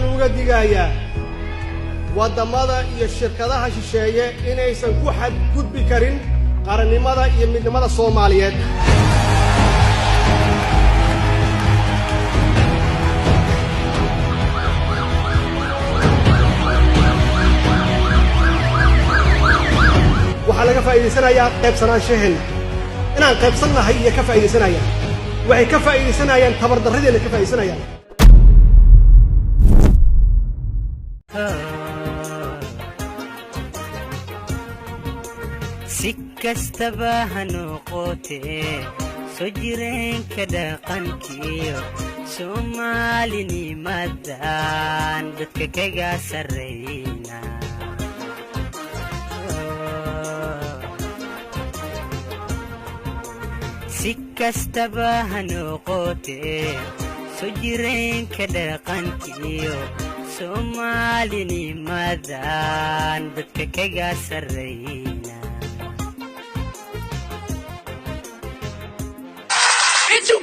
waxaan uga digayaa wadamada iyo shirkadaha shisheeye inaysan ku xadgudbi karin qarannimada iyo midnimada Soomaaliyeed. waxa laga faa'iideysanayaa qaybsanaanshaheena inaan qaybsannahay iyo ka faa'iideysanayaan waxay ka faa'iideysanayaan tabardarradeena ka faa'iideysanayaan si kastaba ha noqotee soo jireenka dhaqankiyo Soomaalinimadan dadka kaga sarreeyna si kastaba ha noqotee soo jireenka dhaqankiyo Soomaalinimadan dadka kaga sarreeyna It's your